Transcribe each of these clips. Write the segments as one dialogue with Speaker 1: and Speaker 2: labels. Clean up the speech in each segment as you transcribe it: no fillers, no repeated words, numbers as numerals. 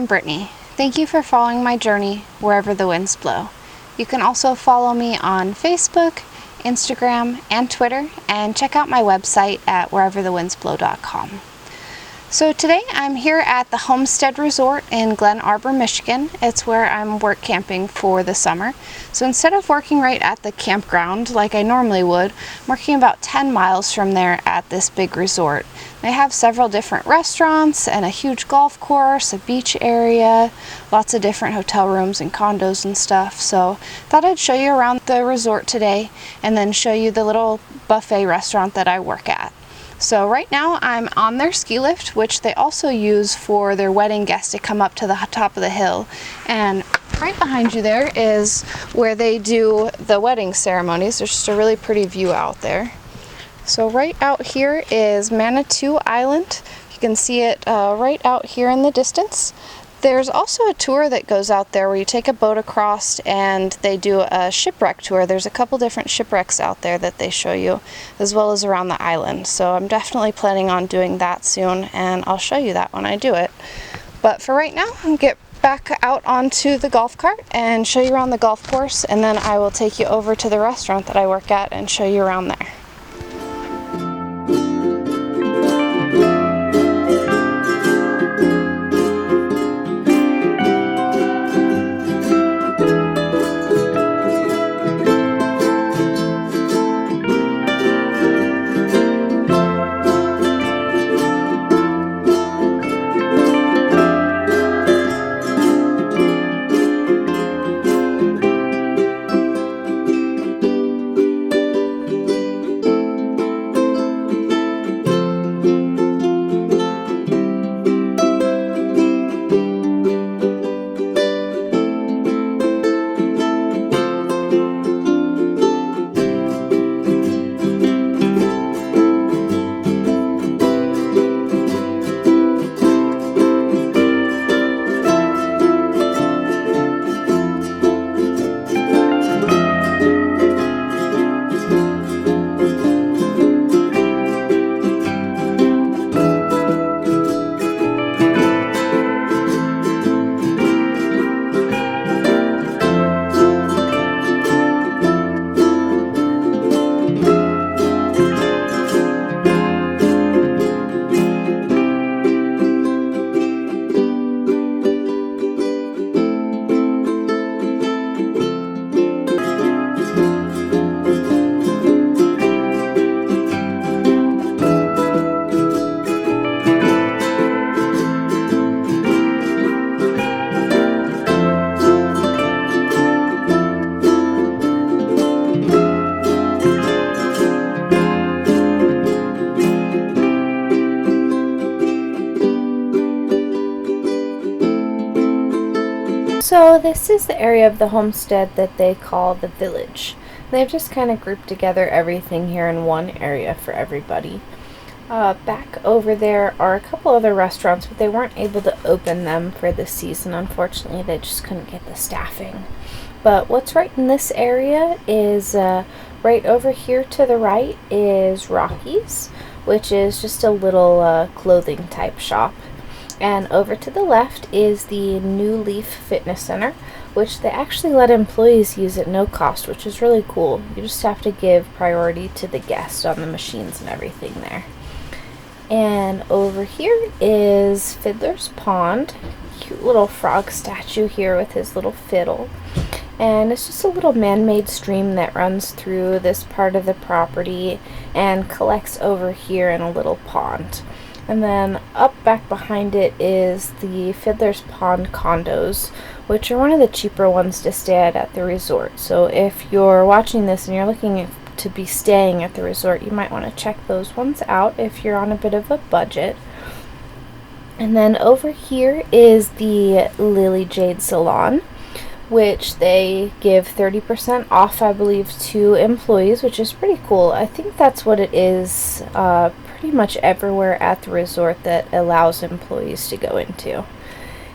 Speaker 1: I'm Brittany. Thank you for following my journey wherever the winds blow. You can also follow me on Facebook, Instagram, and Twitter, and check out my website at whereverthewindsblow.com. So today I'm here at the Homestead Resort in Glen Arbor, Michigan. It's where I'm work camping for the summer. So instead of working right at the campground like I normally would, I'm working about 10 miles from there at this big resort. They have several different restaurants and a huge golf course, a beach area, lots of different hotel rooms and condos and stuff. So thought I'd show you around the resort today and then show you the little buffet restaurant that I work at. So right now I'm on their ski lift, which they also use for their wedding guests to come up to the top of the hill. And right behind you there is where they do the wedding ceremonies. There's just a really pretty view out there. So right out here is Manitou Island. You can see it right out here in the distance. There's also a tour that goes out there where you take a boat across and they do a shipwreck tour. There's a couple different shipwrecks out there that they show you, as well as around the island. So I'm definitely planning on doing that soon, and I'll show you that when I do it. But for right now, I'll get back out onto the golf cart and show you around the golf course, and then I will take you over to the restaurant that I work at and show you around there. So this is the area of the homestead that they call the village. They've just kind of grouped together everything here in one area for everybody. Back over there are a couple other restaurants, but they weren't able to open them for the season. Unfortunately, they just couldn't get the staffing. But what's right in this area is right over here to the right is Rocky's, which is just a little clothing type shop. And over to the left is the New Leaf Fitness Center, which they actually let employees use at no cost, which is really cool. You just have to give priority to the guest on the machines and everything there. And over here is Fiddler's Pond. Cute little frog statue here with his little fiddle. And it's just a little man-made stream that runs through this part of the property and collects over here in a little pond. And then up back behind it is the Fiddler's Pond condos, which are one of the cheaper ones to stay at the resort. So if you're watching this and you're looking to be staying at the resort, you might want to check those ones out if you're on a bit of a budget. And then over here is the Lily Jade Salon, which they give 30% off, I believe, to employees, which is pretty cool. I think that's what it is pretty much everywhere at the resort that allows employees to go into.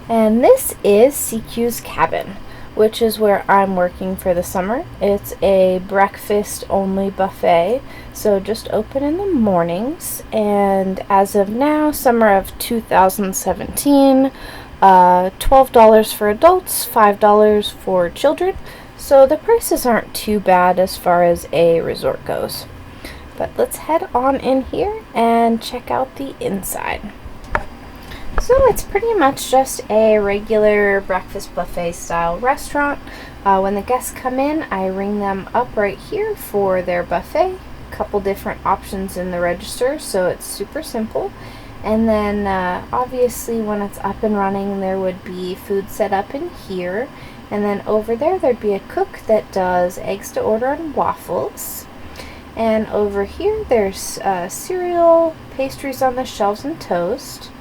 Speaker 1: And this is CQ's Cabin, which is where I'm working for the summer. It's a breakfast only buffet, so just open in the mornings. And as of now, summer of 2017, $12 for adults, $5 for children, so the prices aren't too bad as far as a resort goes. But let's head on in here and check out the inside. So it's pretty much just a regular breakfast buffet style restaurant. When the guests come in, I ring them up right here for their buffet. A couple different options in the register, so it's super simple. And then obviously when it's up and running, there would be food set up in here. And then over there, there'd be a cook that does eggs to order and waffles. And over here, there's cereal, pastries on the shelves, and toast,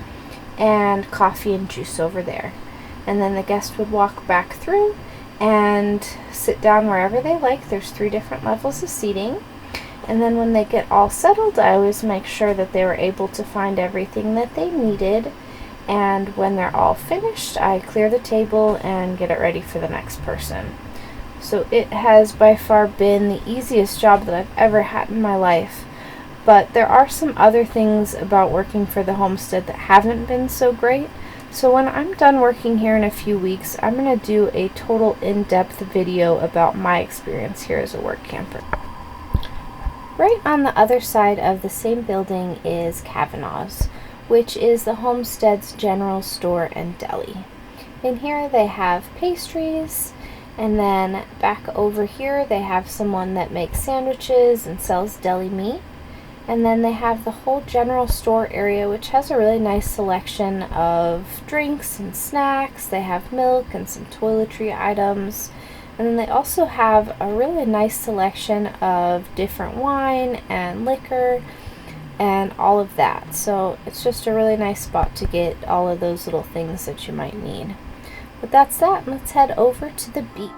Speaker 1: and coffee and juice over there. And then the guest would walk back through and sit down wherever they like. There's 3 different levels of seating. And then when they get all settled, I always make sure that they were able to find everything that they needed. And when they're all finished, I clear the table and get it ready for the next person. So it has by far been the easiest job that I've ever had in my life. But there are some other things about working for the Homestead that haven't been so great. So when I'm done working here in a few weeks, I'm going to do a total in-depth video about my experience here as a work camper. Right on the other side of the same building is Kavanaugh's, which is the Homestead's general store and deli. In here they have pastries, and then back over here they have someone that makes sandwiches and sells deli meat. And then they have the whole general store area, which has a really nice selection of drinks and snacks. They have milk and some toiletry items. And then they also have a really nice selection of different wine and liquor and all of that. So it's just a really nice spot to get all of those little things that you might need. But that's that. Let's head over to the beach.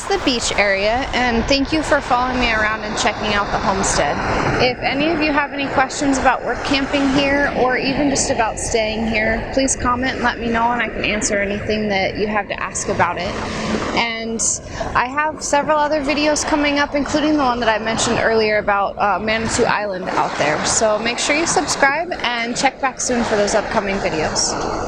Speaker 1: The beach area, and thank you for following me around and checking out the homestead. If any of you have any questions about work camping here or even just about staying here, please comment and let me know, and I can answer anything that you have to ask about it. And I have several other videos coming up, including the one that I mentioned earlier about Manitou Island out there. So make sure you subscribe and check back soon for those upcoming videos.